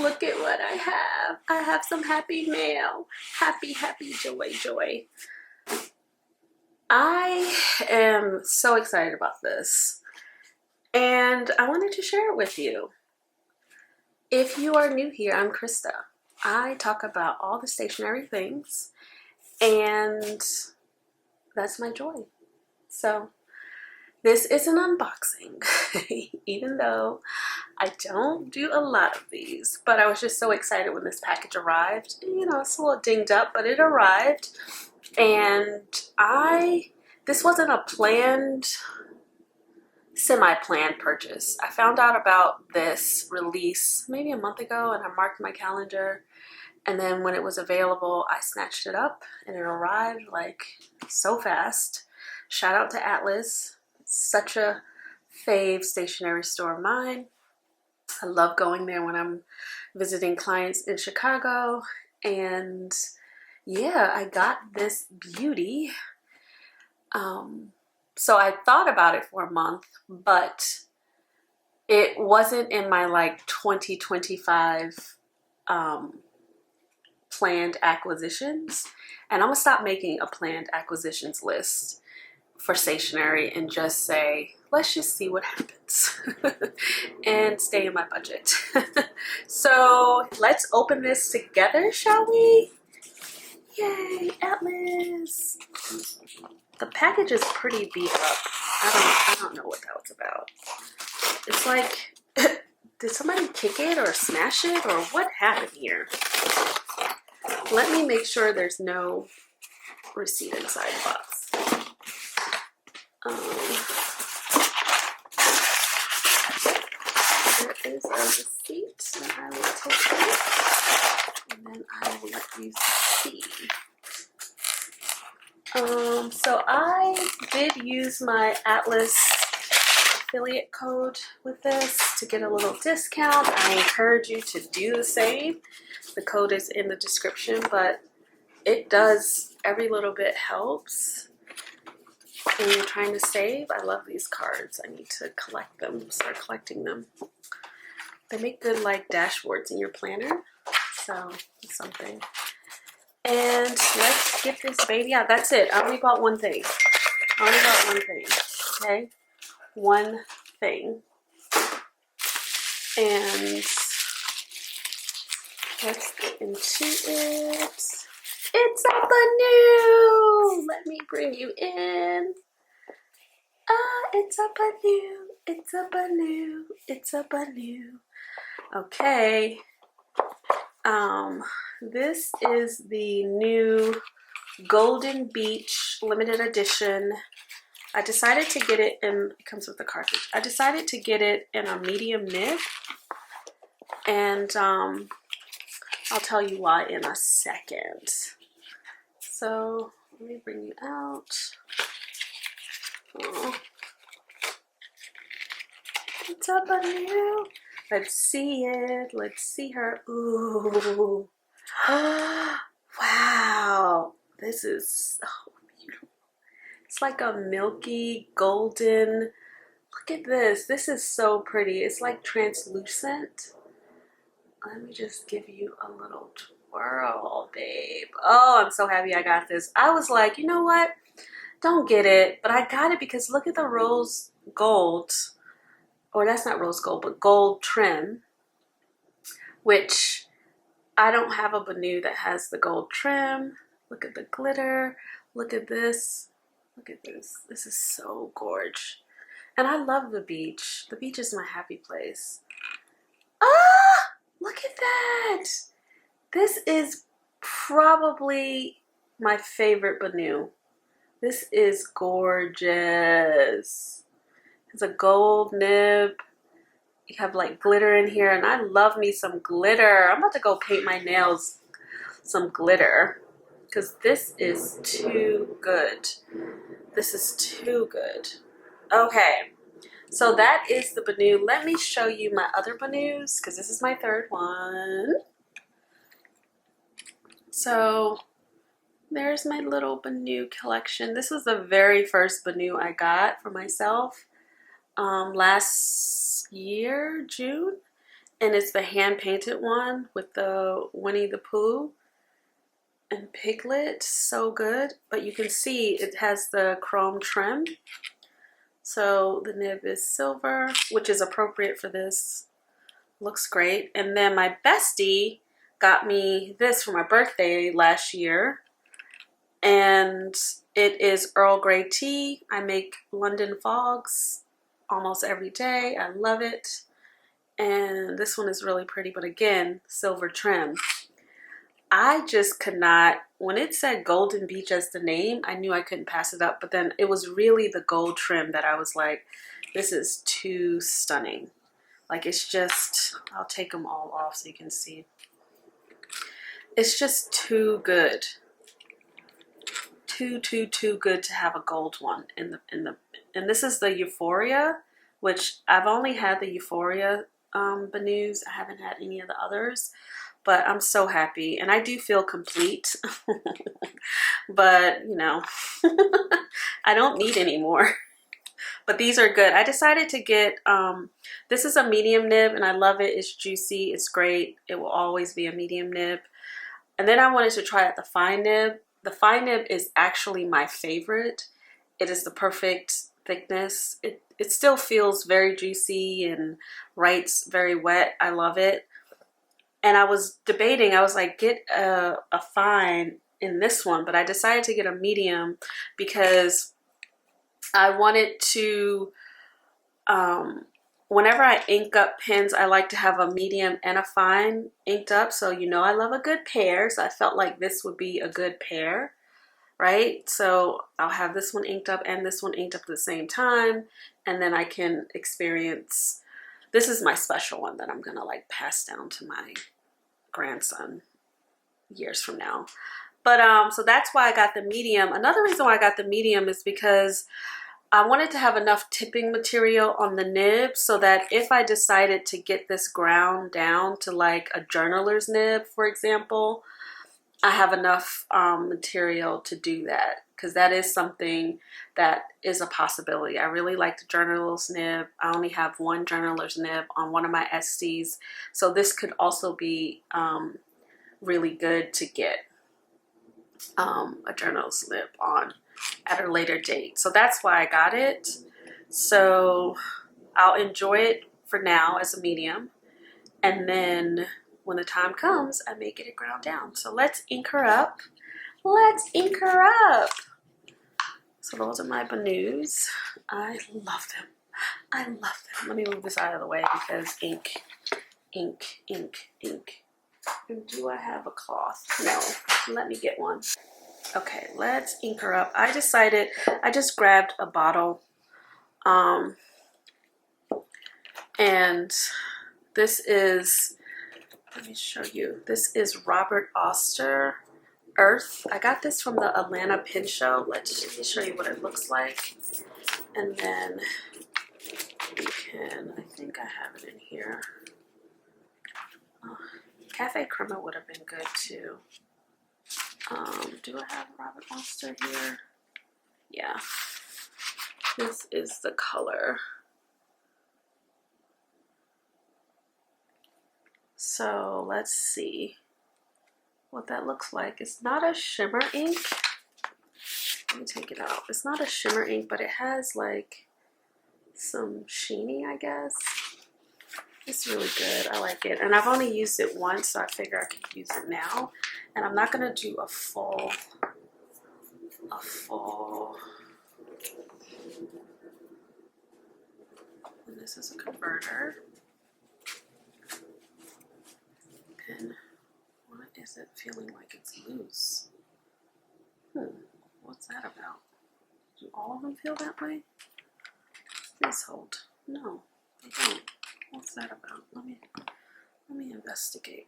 Look at what I have. I have some happy mail. Happy, happy, joy, joy. I am so excited about this, and I wanted to share it with you. If you are new here, I'm Christa. I talk about all the stationery things, and that's my joy. So this is an unboxing, even though I don't do a lot of these, but I was just so excited when this package arrived. You know, it's a little dinged up, but it arrived. And this wasn't a semi-planned purchase. I found out about this release maybe a month ago, and I marked my calendar. And then when it was available, I snatched it up, and it arrived like so fast. Shout out to Atlas. It's such a fave stationery store of mine. I love going there when I'm visiting clients in Chicago. And yeah, I got this beauty. So I thought about it for a month, but it wasn't in my like 2025 planned acquisitions. And I'm gonna stop making a planned acquisitions list for stationery and just say, let's just see what happens and stay in my budget. So let's open this together, shall we? Yay, Atlas. The package is pretty beat up. I don't know what that was about. It's like, did somebody kick it or smash it or what happened here? Let me make sure there's no receipt inside the box. There is a receipt that I will take out, and then I will let you see. So I did use my Atlas affiliate code with this to get a little discount. I encourage you to do the same. The code is in the description, but it does, every little bit helps when you're trying to save. I love these cards. I need to collect them, start collecting them. They make good like dashboards in your planner, so it's something. And let's get this baby out. That's it. I only bought one thing. Okay? One thing. And let's get into it. It's a BENU! Let me bring you in. It's a BENU. It's a BENU. It's a BENU. Okay. This is the new Golden Beach limited edition. I decided to get it in, it comes with the cartridge. I decided to get it in a medium nib, and I'll tell you why in a second. So let me bring you out. Oh. It's a BENU. Let's see it. Let's see her. Ooh. Wow. This is so beautiful. It's like a milky golden. Look at this. This is so pretty. It's like translucent. Let me just give you a little twirl, babe. Oh, I'm so happy I got this. I was like, you know what? Don't get it. But I got it because look at the rose gold. Or that's not rose gold, but gold trim. Which I don't have a BENU that has the gold trim. Look at the glitter. Look at this. Look at this. This is so gorgeous. And I love the beach. The beach is my happy place. Ah! Look at that! This is probably my favorite BENU. This is gorgeous. It's a gold nib. You have like glitter in here, and I love me some glitter. I'm about to go paint my nails some glitter because this is too good. This is too good. Okay, so that is the BENU. Let me show you my other BENUs because this is my third one. So there's my little BENU collection. This was the very first BENU I got for myself last year, June. and it's the hand painted one with the Winnie the Pooh and Piglet. So good. But you can see it has the chrome trim. So the nib is silver, which is appropriate for this. Looks great. And then my bestie got me this for my birthday last year. And it is Earl Grey tea. I make London fogs almost every day. I love it. And this one is really pretty, but again, silver trim. I just could not, when it said Golden Beach as the name, I knew I couldn't pass it up. But then it was really the gold trim that I was like, this is too stunning. Like, it's just, I'll take them all off so you can see. It's just too good. Too good to have a gold one and this is the Euphoria, which I've only had the Euphoria BENUs. I haven't had any of the others, but I'm so happy and I do feel complete. But you know, I don't need any more. But these are good. I decided to get this is a medium nib and I love it. It's juicy, it's great. It will always be a medium nib. And then I wanted to try out the fine nib. The fine nib is actually my favorite. It is the perfect thickness. It still feels very juicy and writes very wet. I love it. And I was debating, I was like, get a fine in this one, but I decided to get a medium because I wanted to, whenever I ink up pens, I like to have a medium and a fine inked up. So you know I love a good pair. So I felt like this would be a good pair, right? So I'll have this one inked up and this one inked up at the same time. And then I can experience, this is my special one that I'm gonna like pass down to my grandson years from now. But so that's why I got the medium. Another reason why I got the medium is because I wanted to have enough tipping material on the nib so that if I decided to get this ground down to like a journaler's nib, for example, I have enough material to do that, because that is something that is a possibility. I really like the journaler's nib. I only have one journaler's nib on one of my SCs, so this could also be really good to get a journal's nib on at a later date. So that's why I got it. So I'll enjoy it for now as a medium, and then when the time comes, I may get it ground down. So let's ink her up. Let's ink her up. So those are my BENUs. I love them. I love them. Let me move this out of the way because ink. And do I have a cloth? No. Let me get one. Okay, let's ink her up. I decided, I just grabbed a bottle. And this is, let me show you. This is Robert Oster Earth. I got this from the Atlanta Pen Show. Let me show you what it looks like. And then you can, I think I have it in here. Cafe Crema would have been good too. Do I have Robert Oster here? Yeah. This is the color. So let's see what that looks like. It's not a shimmer ink. Let me take it out. It's not a shimmer ink, but it has like some sheeny, I guess. It's really good. I like it. And I've only used it once, so I figure I could use it now. And I'm not going to do a full, and this is a converter. And why is it feeling like it's loose? What's that about? Do all of them feel that way? Please hold. No, they don't. What's that about? Let me investigate.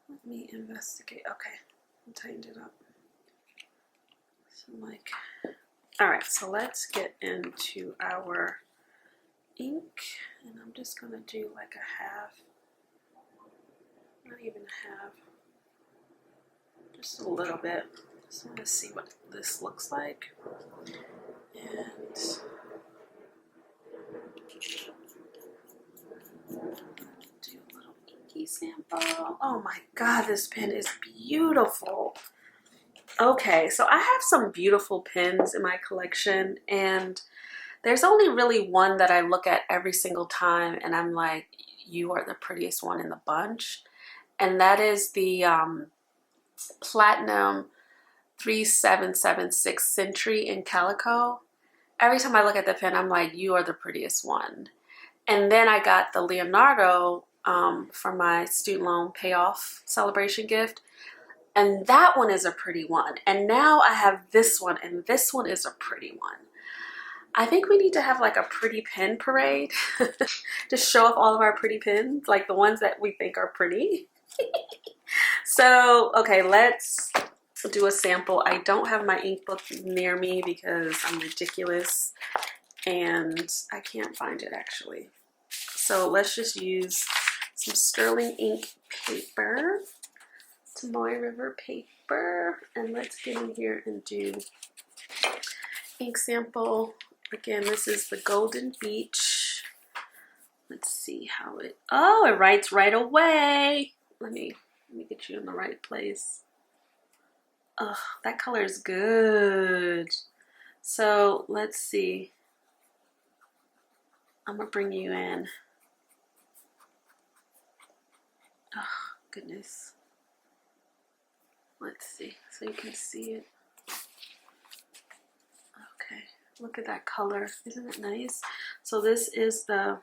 Let me investigate. Okay, I tightened it up. So like, all right, so let's get into our ink, and I'm just gonna do like a half, not even a half, just a little bit. Just want to see what this looks like. And sample. Oh my God, this pen is beautiful. Okay, so I have some beautiful pens in my collection, and there's only really one that I look at every single time and I'm like, you are the prettiest one in the bunch. And that is the Platinum 3776 Century in Calico. Every time I look at the pen, I'm like, you are the prettiest one. And then I got the Leonardo for my student loan payoff celebration gift. And that one is a pretty one. And now I have this one, and this one is a pretty one. I think we need to have like a pretty pen parade to show off all of our pretty pens, like the ones that we think are pretty. So, okay, let's do a sample. I don't have my ink book near me because I'm ridiculous and I can't find it actually. So let's just use some sterling ink paper, Tomoe River paper, and let's get in here and do ink sample. Again, this is the Golden Beach. Let's see how it, oh, it writes right away. Let me get you in the right place. Oh, that color is good. So let's see. I'm gonna bring you in. Oh, goodness. Let's see, so you can see it. Okay, look at that color. Isn't it nice? So this is the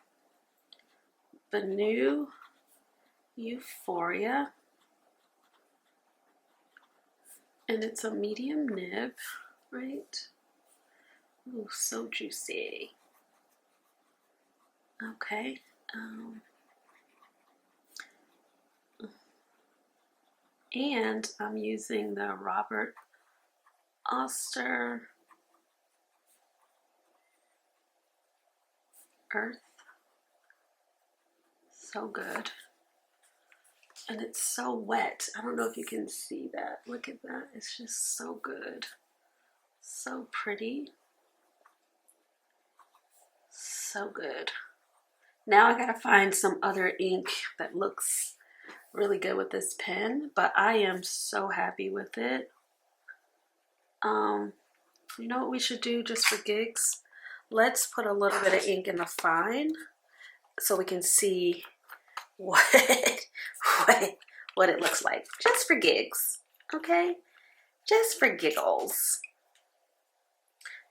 BENU Euphoria. And it's a medium nib, right? Ooh, so juicy. Okay. And I'm using the Robert Oster Earth. So good. And it's so wet. I don't know if you can see that. Look at that. It's just so good. So pretty. So good. Now I gotta find some other ink that looks really good with this pen, but I am so happy with it. You know what we should do just for gigs? Let's put a little bit of ink in the fine so we can see what it looks like, just for gigs, okay? Just for giggles.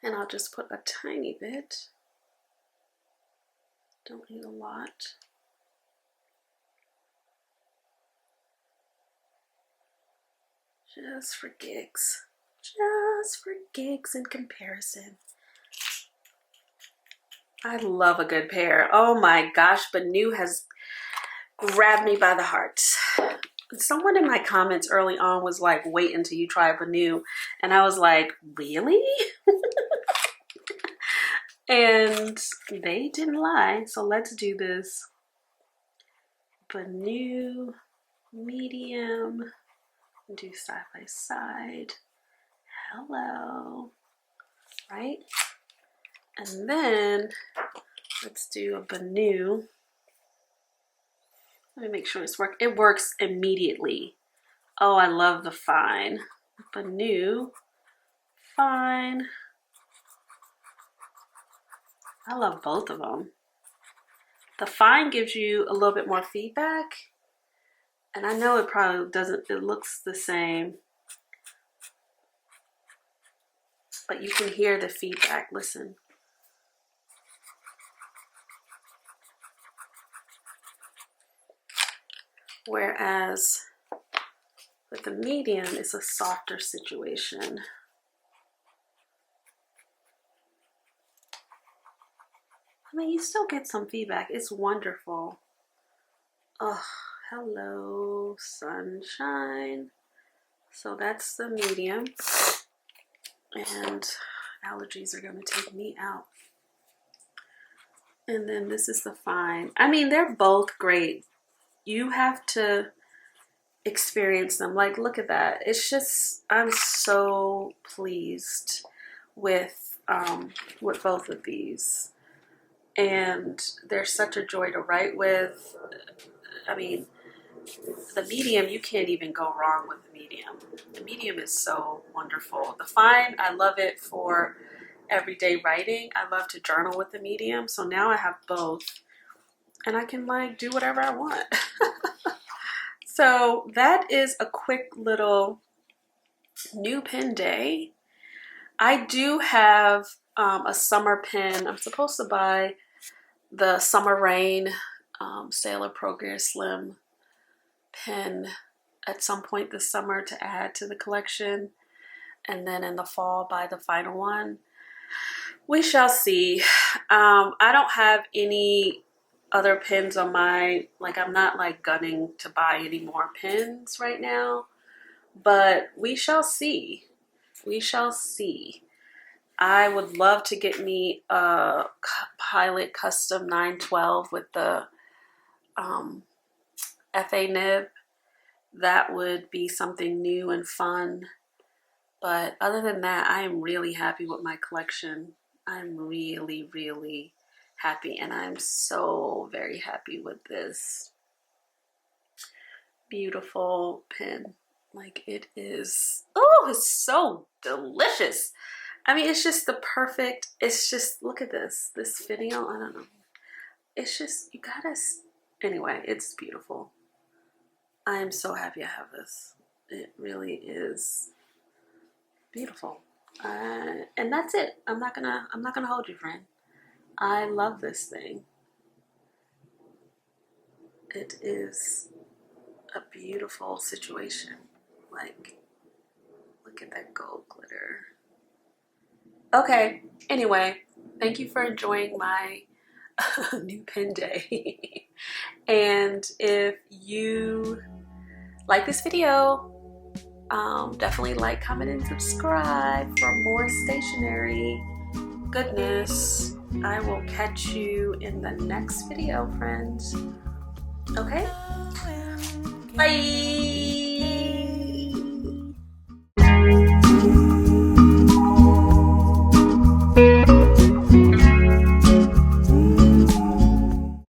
And I'll just put a tiny bit. Don't need a lot. Just for gigs. Just for gigs in comparison. I love a good pair. Oh my gosh, BENU has grabbed me by the heart. Someone in my comments early on was like, wait until you try BENU. And I was like, really? And they didn't lie. So let's do this. BENU medium. Do side by side. Hello. Right? And then let's do a BENU. Let me make sure it's working. It works immediately. Oh, I love the fine. BENU fine. I love both of them. The fine gives you a little bit more feedback. And I know it probably doesn't, it looks the same. But you can hear the feedback. Listen. Whereas with the medium, it's a softer situation. I mean, you still get some feedback. It's wonderful. Oh, hello, sunshine. So that's the medium. And allergies are going to take me out. And then this is the fine. I mean, they're both great. You have to experience them. Like, look at that. It's just, I'm so pleased with both of these. And they're such a joy to write with. I mean, The medium, you can't even go wrong with the medium. The medium is so wonderful. The fine, I love it for everyday writing. I love to journal with the medium. So now I have both and I can like do whatever I want. So that is a quick little new pen day. I do have a summer pen. I'm supposed to buy the Summer Rain Sailor Progress Slim pen at some point this summer to add to the collection, and then in the fall buy the final one. We shall see. I don't have any other pens on my, like I'm not like gunning to buy any more pens right now, but we shall see. We shall see. I would love to get me a Pilot Custom 912 with the FA nib. That would be something new and fun. But other than that, I am really happy with my collection. I'm really, really happy. And I'm so very happy with this beautiful pen. Like it is, oh, it's so delicious. I mean, it's just the perfect, it's just, look at this video, I don't know. It's just, you gotta, anyway, it's beautiful. I am so happy I have this. It really is beautiful. And that's it. I'm not gonna hold you, friend. I love this thing. It is a beautiful situation. Like, look at that gold glitter. Okay, anyway, thank you for enjoying my new pen day. And if you like this video, definitely like, comment, and subscribe for more stationery goodness. I will catch you in the next video, friends. Okay? Bye!